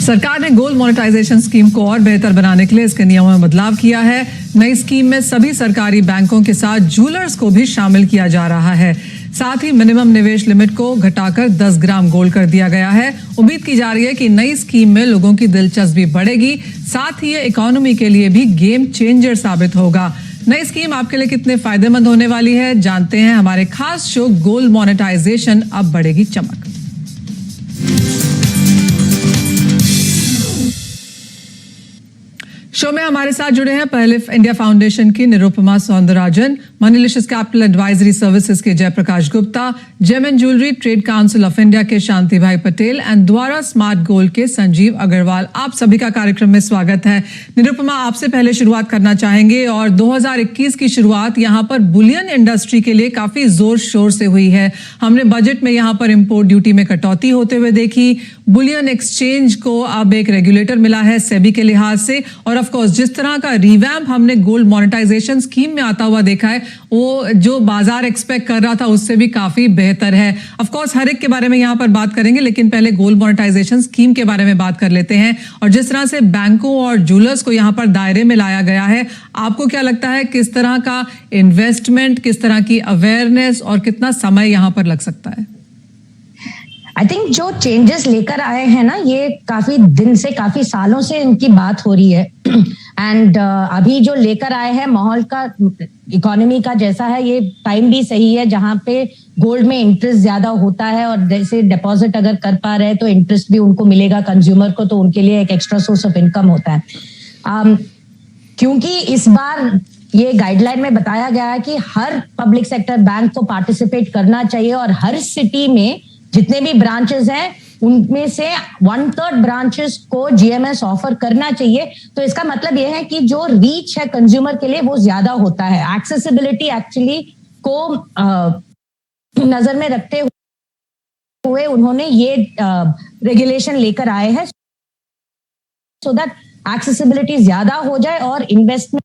सरकार ने gold monetization scheme को और बेहतर बनाने के लिए इसके नियमों में बदलाव किया है। नई स्कीम में सभी सरकारी बैंकों के साथ ज्वेलर्स को भी शामिल किया जा रहा है। साथ ही मिनिमम निवेश लिमिट को घटाकर 10 ग्राम गोल्ड कर दिया गया है। उम्मीद की जा रही है कि नई स्कीम में लोगों की दिलचस्पी बढ़ेगी, साथ ही ये इकोनॉमी के लिए भी गेम चेंजर साबित होगा। नई स्कीम आपके लिए कितने फायदेमंद होने वाली है, जानते हैं हमारे खास शो गोल्ड मोनेटाइजेशन अब बढ़ेगी चमक। शो में हमारे साथ जुड़े हैं पहले इंडिया फाउंडेशन की Nirupama Soundararajan, Moneylicious capital advisory services के Jaiprakash Gupta, gem and jewellery trade council of India के शांति भाई पटेल एंड द्वारा स्मार्ट गोल्ड के संजीव अग्रवाल। आप सभी का कार्यक्रम में स्वागत है। निरुपमा, आपसे पहले शुरुआत करना चाहेंगे और 2021 की शुरुआत यहाँ पर बुलियन इंडस्ट्री के लिए काफी जोर शोर से हुई है। हमने बजट में यहाँ पर इंपोर्ट ड्यूटी में कटौती होते हुए देखी। बुलियन एक्सचेंज को अब एक रेगुलेटर मिला है सेबी के लिहाज से, और ऑफ कोर्स जिस तरह का रिवैम्प हमने गोल्ड मोनेटाइजेशन स्कीम में आता हुआ देखा है, वो जो बाजार एक्सपेक्ट कर रहा था उससे भी काफी बेहतर है। ऑफ कोर्स हर एक के बारे में यहाँ पर बात करेंगे, लेकिन पहले गोल्ड मोनेटाइजेशन स्कीम के बारे में बात कर लेते हैं। और जिस तरह से बैंकों और ज्वेलर्स को यहाँ पर दायरे में लाया गया है, आपको क्या लगता है किस तरह का इन्वेस्टमेंट, किस तरह की अवेयरनेस और कितना समय यहाँ पर लग सकता है? आई थिंक जो चेंजेस लेकर आए हैं ना, ये काफी दिन से, काफी सालों से इनकी बात हो रही है एंड अभी जो लेकर आए हैं माहौल का, इकोनॉमी का जैसा है, ये टाइम भी सही है जहां पे गोल्ड में इंटरेस्ट ज्यादा होता है और जैसे डिपॉजिट अगर कर पा रहे हैं तो इंटरेस्ट भी उनको मिलेगा कंज्यूमर को, तो उनके लिए एक एक्स्ट्रा सोर्स ऑफ इनकम होता है। क्योंकि इस बार ये गाइडलाइन में बताया गया है कि हर पब्लिक सेक्टर बैंक को पार्टिसिपेट करना चाहिए और हर सिटी में जितने भी ब्रांचेस हैं उनमें से 1/3 ब्रांचेस को जीएमएस ऑफर करना चाहिए। तो इसका मतलब यह है कि जो रीच है कंज्यूमर के लिए वो ज्यादा होता है। एक्सेसिबिलिटी एक्चुअली को नजर में रखते हुए उन्होंने ये रेगुलेशन लेकर आए हैं सो दैट एक्सेसिबिलिटी ज्यादा हो जाए और इन्वेस्टमेंट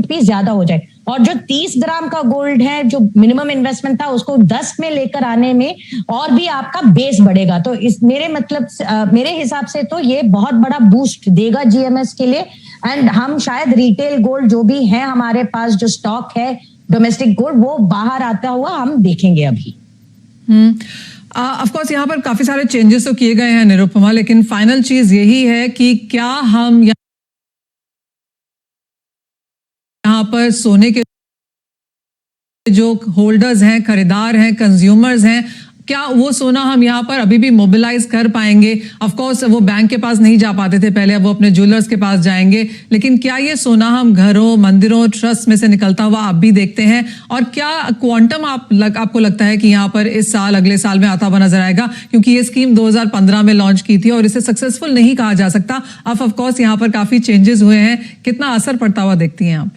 भी ज्यादा हो जाए। और जो 30 ग्राम का गोल्ड है, जो मिनिमम इन्वेस्टमेंट था, उसको 10 में लेकर आने में और भी आपका बेस बढ़ेगा। तो इस मेरे हिसाब से तो ये बहुत बड़ा बूस्ट देगा जीएमएस के लिए। एंड हम शायद रिटेल गोल्ड जो भी है हमारे पास, जो स्टॉक है डोमेस्टिक गोल्ड, वो बाहर आता हुआ हम देखेंगे अभी। ऑफ कोर्स यहाँ पर काफी सारे चेंजेस तो किए गए हैं निरुपमा, लेकिन फाइनल चीज यही है कि क्या हम यहाँ पर सोने के जो होल्डर्स हैं, खरीदार हैं, कंज्यूमर्स हैं, क्या वो सोना हम यहाँ पर अभी भी मोबिलाइज कर पाएंगे? ऑफ कोर्स वो बैंक के पास नहीं जा पाते थे पहले, अब वो अपने ज्वेलर्स के पास जाएंगे, लेकिन क्या ये सोना हम घरों, मंदिरों, ट्रस्ट में से निकलता हुआ आप भी देखते हैं? और क्या क्वांटम आपको लगता है कि यहाँ पर इस साल, अगले साल में आता हुआ नजर आएगा? क्योंकि ये स्कीम 2015 में लॉन्च की थी और इसे सक्सेसफुल नहीं कहा जा सकता। अब ऑफ कोर्स यहाँ पर काफी चेंजेस हुए हैं, कितना असर पड़ता हुआ देखती हैं आप?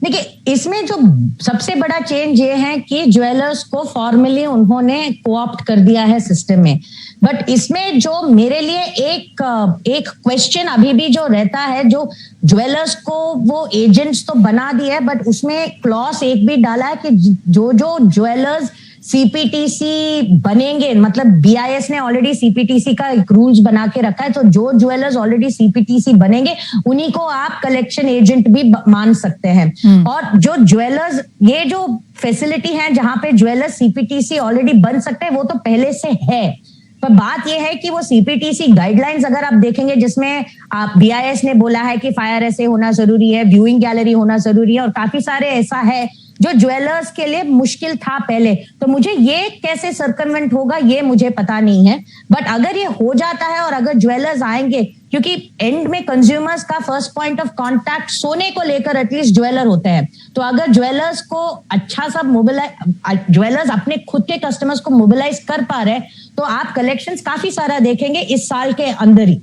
देखिए, इसमें जो सबसे बड़ा चेंज ये है कि ज्वेलर्स को फॉर्मली उन्होंने कोऑप्ट कर दिया है सिस्टम में। बट इसमें जो मेरे लिए एक क्वेश्चन अभी भी जो रहता है, जो ज्वेलर्स को वो एजेंट्स तो बना दिया है, बट उसमें क्लॉज एक भी डाला है कि जो ज्वेलर्स सीपीटीसी बनेंगे, मतलब बीआईएस ने ऑलरेडी सीपीटीसी का एक रूल्स बना के रखा है, तो जो ज्वेलर्स ऑलरेडी सीपीटीसी बनेंगे उन्हीं को आप कलेक्शन एजेंट भी मान सकते हैं। और जो ज्वेलर्स, ये जो फैसिलिटी है जहां पे ज्वेलर्स सीपीटीसी ऑलरेडी बन सकते हैं, वो तो पहले से है। पर बात यह है कि वो सीपीटीसी गाइडलाइंस अगर आप देखेंगे, जिसमें आप बीआईएस ने बोला है कि फायर एसे होना जरूरी है, व्यूइंग गैलरी होना जरूरी है, और काफी सारे ऐसा है जो ज्वेलर्स के लिए मुश्किल था पहले। तो मुझे ये कैसे सर्कमवेंट होगा ये मुझे पता नहीं है, बट अगर ये हो जाता है और अगर ज्वेलर्स आएंगे, क्योंकि एंड में कंज्यूमर्स का फर्स्ट पॉइंट ऑफ कांटेक्ट सोने को लेकर एटलीस्ट ज्वेलर होते हैं, तो अगर ज्वेलर्स को अच्छा सा ज्वेलर्स अपने खुद के कस्टमर्स को मोबिलाइज कर पा रहे, तो आप कलेक्शंस काफी सारा देखेंगे इस साल के अंदर ही।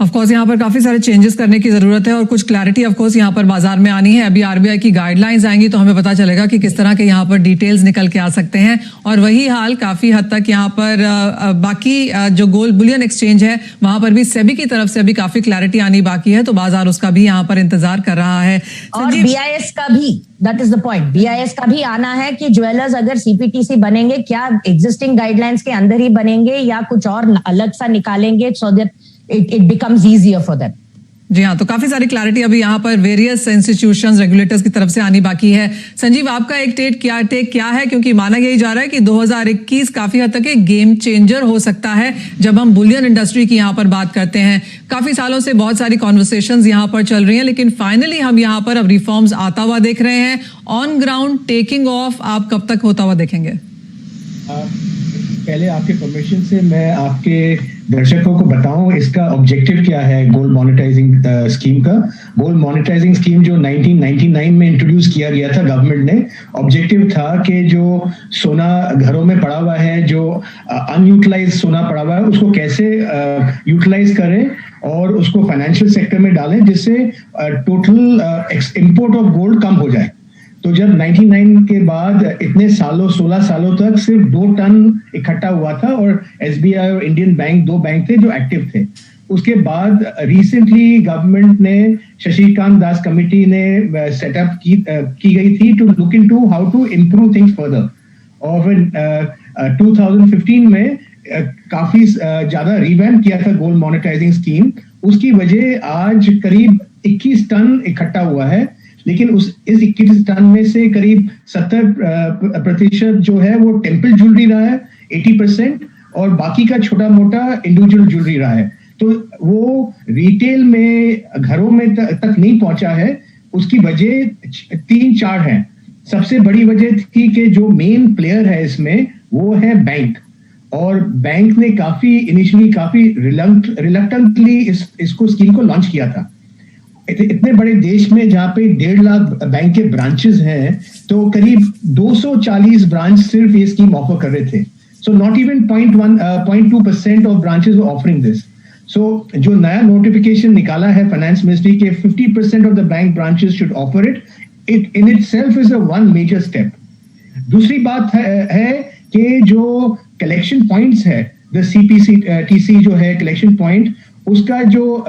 ऑफ कोर्स यहाँ पर काफी सारे चेंजेस करने की जरूरत है और कुछ क्लैरिटी ऑफ कोर्स यहाँ पर बाजार में आनी है। अभी आरबीआई की गाइडलाइंस आएंगी तो हमें पता चलेगा कि किस तरह के यहाँ पर डिटेल्स निकल के आ सकते हैं। और वही हाल काफी हद तक यहाँ पर बाकी जो गोल्ड बुलियन एक्सचेंज है वहां पर भी सेबी की तरफ से अभी काफी क्लैरिटी आनी बाकी है, तो बाजार उसका भी यहाँ पर इंतजार कर रहा है। और बीआईएस का भी, that is the point, BIS का भी आना है कि ज्वेलर्स अगर सीपीटीसी बनेंगे, क्या एग्जिस्टिंग गाइडलाइंस के अंदर ही बनेंगे या कुछ और अलग सा निकालेंगे, so that it becomes easier for them. जी हाँ, तो काफी सारी क्लैरिटी अभी यहाँ पर वेरियस इंस्टीट्यूशंस, रेगुलेटर्स की तरफ से आनी बाकी है। संजीव, आपका एक टेक क्या है, क्योंकि माना यही जा रहा है कि 2021 काफी हद तक एक गेम चेंजर हो सकता है जब हम बुलियन इंडस्ट्री की यहाँ पर बात करते हैं। काफी सालों से बहुत सारी कॉन्वर्सेशंस यहाँ पर चल रही हैं, लेकिन फाइनली हम यहाँ पर अब रिफॉर्म्स आता हुआ देख रहे हैं। ऑन ग्राउंड टेकिंग ऑफ आप कब तक होता हुआ देखेंगे? पहले आपके परमिशन से मैं आपके दर्शकों को बताऊं इसका ऑब्जेक्टिव क्या है गोल्ड मॉनेटाइजिंग स्कीम का। गोल्ड मॉनेटाइजिंग स्कीम जो 1999 में इंट्रोड्यूस किया गया था गवर्नमेंट ने, ऑब्जेक्टिव था कि जो सोना घरों में पड़ा हुआ है, जो अनयूटिलाइज सोना पड़ा हुआ है, उसको कैसे यूटिलाइज करें और उसको फाइनेंशियल सेक्टर में डालें जिससे टोटल इंपोर्ट ऑफ गोल्ड कम हो जाए। तो जब 99 के बाद इतने सालों 16 सालों तक सिर्फ 2 टन इकट्ठा हुआ था और एसबीआई और इंडियन बैंक 2 बैंक थे जो एक्टिव थे। उसके बाद रिसेंटली गवर्नमेंट ने शशिकांत दास कमेटी ने सेटअप की गई थी to look into how to improve things further. और फिर 2015 में काफी ज्यादा रिवैम्प किया था गोल्ड मॉनेटाइजिंग स्कीम। उसकी वजह आज करीब 21 टन इकट्ठा हुआ है, लेकिन इस 21 टन में से करीब 70% जो है वो टेम्पल ज्वेलरी रहा है, 80%, और बाकी का छोटा मोटा इंडिविजुअल ज्वेलरी रहा है। तो वो रिटेल में घरों में तक नहीं पहुंचा है। उसकी वजह 3-4 हैं। सबसे बड़ी वजह थी कि जो मेन प्लेयर है इसमें वो है बैंक, और बैंक ने इनिशियली काफी रिलक्टेंटली इसको स्कीम को लॉन्च किया था। इतने बड़े देश में जहां पे 1.5 लाख बैंक के ब्रांचेस हैं, तो करीब 240 ब्रांच सिर्फ ये स्कीम ऑफर कर रहे थे। So not even 0.2% of branches were offering this. So जो नया नोटिफिकेशन निकाला है फाइनेंस मिनिस्ट्री के 50% of the bank branches should offer it in itself is a one major step. दूसरी बात है कि जो कलेक्शन पॉइंट्स है, द सीपीटीसी जो है कलेक्शन पॉइंट, उसका जो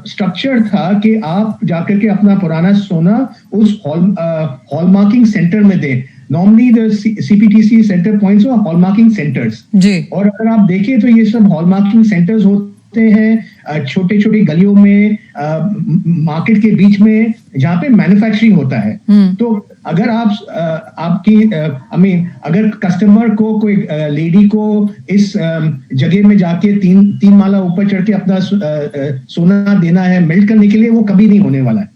स्ट्रक्चर था कि आप जाकर के अपना पुराना सोना उस हॉलमार्किंग सेंटर में दें। नॉर्मली द सीपीटीसी सेंटर पॉइंट्स और हॉलमार्किंग सेंटर्स जी, और अगर आप देखें तो ये सब हॉलमार्किंग सेंटर्स होते हैं छोटे छोटे गलियों में, मार्केट के बीच में, जहां पे मैन्युफैक्चरिंग होता है। तो अगर अगर कस्टमर को, कोई लेडी को इस जगह में जाके तीन माला ऊपर चढ़ के अपना सोना देना है मेल्ट करने के लिए, वो कभी नहीं होने वाला है।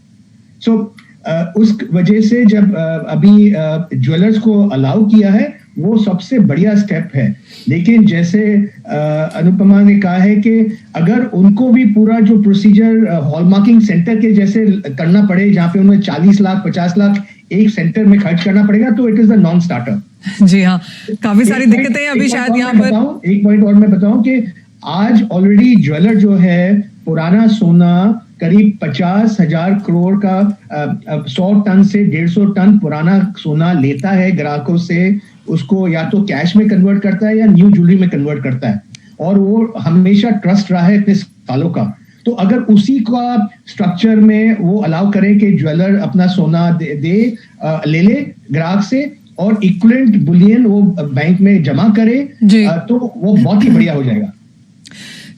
सो उस वजह से जब अभी ज्वेलर्स को अलाउ किया है, वो सबसे बढ़िया स्टेप है। लेकिन जैसे अनुपमा ने कहा है कि अगर उनको भी पूरा जो प्रोसीजर हॉलमार्किंग सेंटर के जैसे करना पड़े, जहां पे उन्हें 40 लाख 50 लाख एक सेंटर में खर्च करना पड़ेगा, तो it is the non starter. जी हाँ, काफी सारी दिक्कतें अभी शायद यहाँ पर। एक पॉइंट और मैं बताऊं कि आज ऑलरेडी ज्वेलर जो है पुराना सोना करीब 50,000 करोड़ का 100 टन से 150 टन पुराना सोना लेता है ग्राहकों से। उसको या तो कैश में कन्वर्ट करता है या न्यू ज्वेलरी में कन्वर्ट करता है, और वो हमेशा ट्रस्ट रहा है इतने सालों का। तो अगर उसी का स्ट्रक्चर में वो अलाउ करें कि ज्वेलर अपना सोना ले ले ग्राहक से और इक्विवेलेंट बुलियन वो बैंक में जमा करे, तो वो बहुत ही बढ़िया हो जाएगा।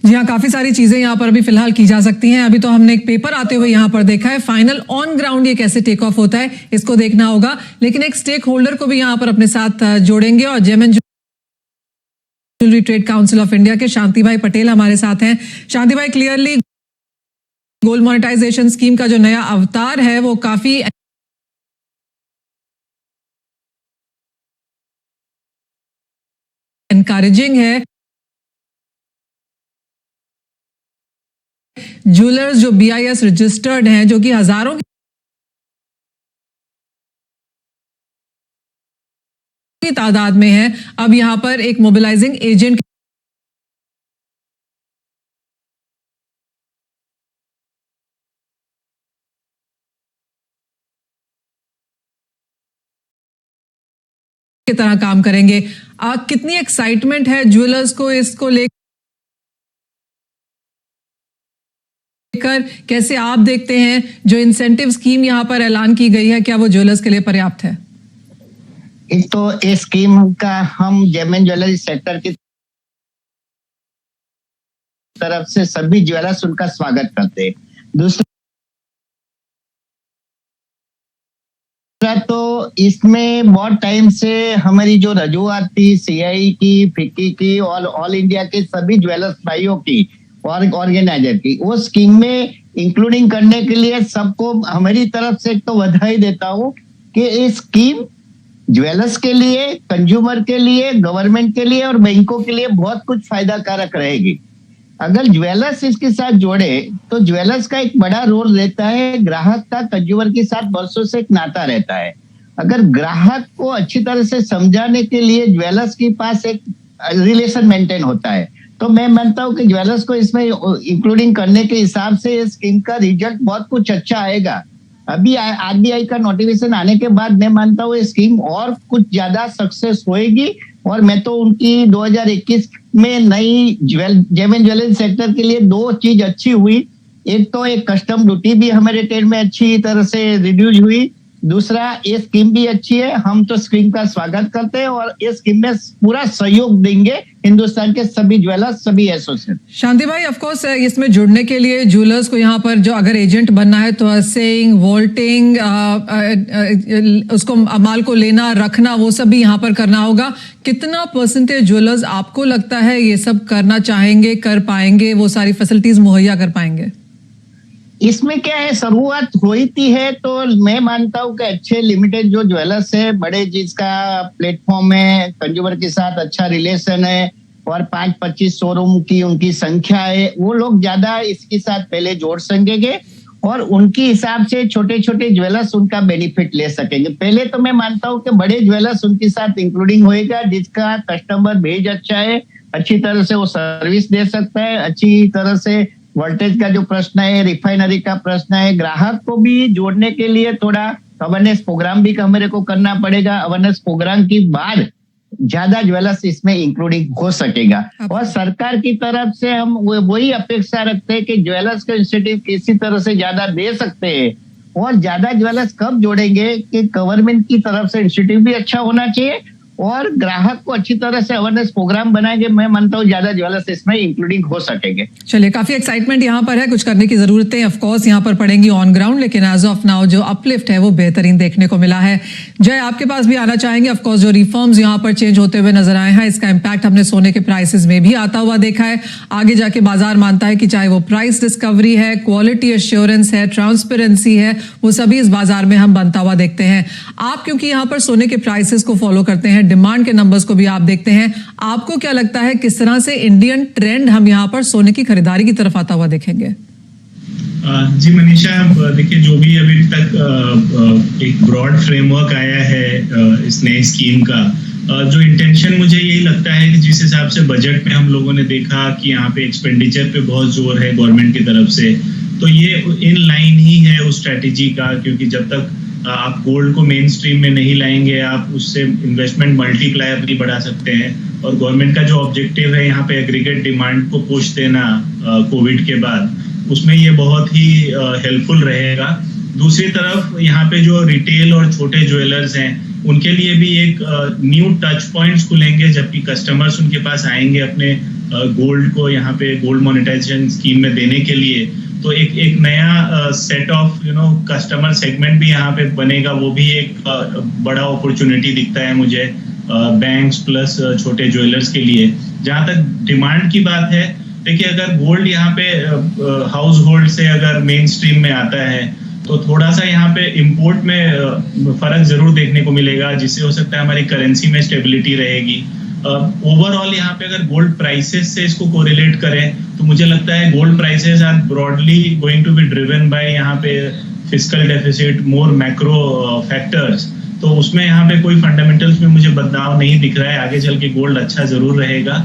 जी हाँ, काफी सारी चीजें यहाँ पर अभी फिलहाल की जा सकती हैं। अभी तो हमने एक पेपर आते हुए यहाँ पर देखा है, फाइनल ऑन ग्राउंड ये कैसे टेक ऑफ होता है इसको देखना होगा। लेकिन एक स्टेक होल्डर को भी यहाँ पर अपने साथ जोड़ेंगे, और gem and jewellery trade council of India के शांति भाई पटेल हमारे साथ हैं। शांति भाई, क्लियरली गोल्ड मॉनेटाइजेशन स्कीम का जो नया अवतार है वो काफी एनकरेजिंग है। ज्वेलर्स जो BIS रजिस्टर्ड हैं, जो कि हजारों की तादाद में है, अब यहां पर एक मोबिलाइजिंग एजेंट की तरह काम करेंगे। कितनी एक्साइटमेंट है ज्वेलर्स को इसको लेकर, कैसे आप देखते हैं जो इंसेंटिव स्कीम यहाँ पर ऐलान की गई है, क्या वो ज्वेलर्स के लिए पर्याप्त है? एक तो इस स्कीम का हम जेमन ज्वेलरी सेक्टर की तरफ से सभी ज्वेलर्स उनका स्वागत करते हैं। दूसरा तो इसमें बहुत टाइम से हमारी जो रजूआत थी सीआई की, फिक्की की और ऑल इंडिया के सभी ज्वेलर्स भाइयों की और ऑर्गेनाइजर की, वो स्कीम में इंक्लूडिंग करने के लिए सबको हमारी तरफ से तो बधाई देता हूं कि इस स्कीम ज्वेलर्स के लिए, कंज्यूमर के लिए, गवर्नमेंट के लिए और बैंकों के लिए बहुत कुछ फायदा कारक रहेगी। अगर ज्वेलर्स इसके साथ जोड़े तो ज्वेलर्स का एक बड़ा रोल रहता है, ग्राहक का कंज्यूमर के साथ वर्षों से एक नाता रहता है। अगर ग्राहक को अच्छी तरह से समझाने के लिए ज्वेलर्स के पास एक रिलेशन मेंटेन होता है, तो मैं मानता हूं कि ज्वेलर्स को इसमें इंक्लूडिंग करने के हिसाब से इस स्कीम का रिजल्ट बहुत कुछ अच्छा आएगा। अभी आरबीआई का नोटिफिकेशन आने के बाद मैं मानता हूँ स्कीम और कुछ ज्यादा सक्सेस होएगी और मैं तो उनकी 2021 में नई जेमन ज्वेलरी सेक्टर के लिए दो चीज अच्छी हुई। एक तो एक कस्टम ड्यूटी भी हमारे ट्रेड में अच्छी तरह से रिड्यूस हुई, दूसरा ये स्कीम भी अच्छी है। हम तो स्कीम का स्वागत करते हैं और इस स्कीम में पूरा सहयोग देंगे हिंदुस्तान के सभी ज्वेलर्स, सभी एसोसिएशन। शांति भाई, ऑफ कोर्स इसमें जुड़ने के लिए ज्वेलर्स को यहाँ पर जो अगर एजेंट बनना है तो सेइंग, वोल्टिंग, उसको माल को लेना रखना वो सब भी यहाँ पर करना होगा। कितना परसेंटेज ज्वेलर्स आपको लगता है ये सब करना चाहेंगे, कर पाएंगे, वो सारी फैसिलिटीज मुहैया कर पाएंगे? इसमें क्या है, शुरुआत हुई थी है तो मैं मानता हूँ कि अच्छे लिमिटेड जो ज्वेलर्स है, बड़े जिसका प्लेटफॉर्म है, कंज्यूमर के साथ अच्छा रिलेशन है और 5-25 शोरूम की उनकी संख्या है, वो लोग ज्यादा इसके साथ पहले जोड़ सकेंगे और उनके हिसाब से छोटे छोटे ज्वेलर्स उनका बेनिफिट ले सकेंगे। पहले तो मैं मानता हूँ कि बड़े ज्वेलर्स उनके साथ इंक्लूडिंग होएगा जिसका कस्टमर बेस अच्छा है, अच्छी तरह से वो सर्विस दे सकता है, अच्छी तरह से वोल्टेज का जो प्रश्न है, रिफाइनरी का प्रश्न है, ग्राहक को भी जोड़ने के लिए थोड़ा अवेयरनेस प्रोग्राम भी हमारे को करना पड़ेगा। अवेयरनेस प्रोग्राम के बाद ज्यादा ज्वेलर्स इसमें इंक्लूडिंग हो सकेगा और सरकार की तरफ से हम वही अपेक्षा रखते हैं कि ज्वेलर्स के इंसेंटिव किसी तरह से ज्यादा दे सकते हैं और ज्यादा ज्वेलर्स कब जोड़ेंगे कि गवर्नमेंट की तरफ से इंसेंटिव भी अच्छा होना चाहिए और ग्राहक को अच्छी तरह से अवेयरनेस प्रोग्राम बनाएंगे। मैं मानता हूँ ज्यादा ज्वेलर्स इसमें इंक्लूडिंग हो सकेंगे। चलिए, काफी एक्साइटमेंट यहाँ पर है, कुछ करने की जरूरतें ऑफ कोर्स यहाँ पर पड़ेंगी ऑन ग्राउंड, लेकिन एज ऑफ नाउ जो अपलिफ्ट है वो बेहतरीन देखने को मिला है। जय, आपके पास भी आना चाहेंगे। ऑफ कोर्स जो रिफॉर्म्स यहाँ पर चेंज होते हुए नजर आए हैं, इसका इम्पैक्ट हमने सोने के प्राइसेस में भी आता हुआ देखा है। आगे जाके बाजार मानता है कि चाहे वो प्राइस डिस्कवरी है, क्वालिटी एश्योरेंस है, ट्रांसपेरेंसी है, वो सभी इस बाजार में हम बनता हुआ देखते हैं। आप क्योंकि यहाँ पर सोने के प्राइसेस को फॉलो करते हैं, डिमांड के नंबर्स को भी आप देखते हैं, आपको क्या लगता है किस तरह से इंडियन ट्रेंड हम यहाँ पर सोने की खरीदारी की तरफ आता हुआ देखेंगे? जी मनीषा, देखिए जो भी अभी तक एक ब्रॉड फ्रेमवर्क आया है इस नए स्कीम का, जो इंटेंशन मुझे यही लगता है कि जिस हिसाब से बजट में हम लोगों ने देखा कि यहाँ पे एक्सपेंडिचर पे बहुत जोर है गवर्नमेंट की तरफ से, तो ये इन लाइन ही है उस स्ट्रेटेजी का, क्योंकि जब तक आप गोल्ड को मेन स्ट्रीम में नहीं लाएंगे आप उससे इन्वेस्टमेंट मल्टीप्लायर नहीं बढ़ा सकते हैं। और गवर्नमेंट का जो ऑब्जेक्टिव है यहाँ पे एग्रीगेट डिमांड को पुश देना कोविड के बाद, उसमें ये बहुत ही हेल्पफुल रहेगा। दूसरी तरफ यहाँ पे जो रिटेल और छोटे ज्वेलर्स हैं उनके लिए भी एक न्यू टच पॉइंट्स खुलेंगे, जबकि कस्टमर्स उनके पास आएंगे अपने गोल्ड को यहाँ पे गोल्ड मोनेटाइजेशन स्कीम में देने के लिए, तो एक नया सेट ऑफ कस्टमर सेगमेंट भी यहाँ पे बनेगा। वो भी एक बड़ा अपॉर्चुनिटी दिखता है मुझे बैंक्स प्लस छोटे ज्वेलर्स के लिए। जहाँ तक डिमांड की बात है, देखिए अगर गोल्ड यहाँ पे हाउस होल्ड से अगर मेन स्ट्रीम में आता है तो थोड़ा सा यहाँ पे इंपोर्ट में फर्क जरूर देखने को मिलेगा, जिससे हो सकता है हमारी करेंसी में स्टेबिलिटी रहेगी। ओवरऑल यहाँ पे अगर गोल्ड प्राइसेस से इसको कोरिलेट करें तो मुझे लगता है gold prices are broadly going to be driven by यहाँ पे fiscal deficit, more macro factors, तो उसमें यहाँ पे कोई फंडामेंटल्स में मुझे बदलाव नहीं दिख रहा है। आगे चल के गोल्ड अच्छा जरूर रहेगा।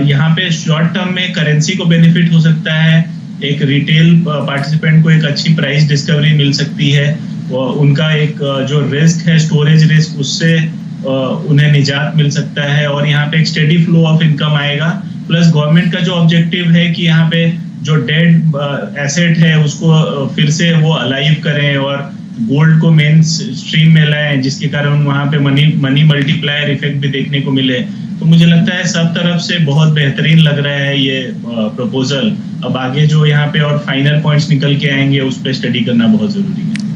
यहाँ पे शॉर्ट टर्म में करेंसी को बेनिफिट हो सकता है, एक रिटेल पार्टिसिपेंट को एक अच्छी प्राइस डिस्कवरी मिल सकती है, उनका एक जो रिस्क है स्टोरेज रिस्क उससे उन्हें निजात मिल सकता है और यहाँ पे एक स्टेडी फ्लो ऑफ इनकम आएगा। प्लस गवर्नमेंट का जो ऑब्जेक्टिव है कि यहाँ पे जो डेड एसेट है उसको फिर से वो अलाइव करें और गोल्ड को मेन स्ट्रीम में लाएं, जिसके कारण वहाँ पे मनी मल्टीप्लायर इफेक्ट भी देखने को मिले। तो मुझे लगता है सब तरफ से बहुत बेहतरीन लग रहा है ये प्रपोजल। अब आगे जो यहाँ पे और फाइनल पॉइंट्स निकल के आएंगे उस पर स्टडी करना बहुत जरूरी है।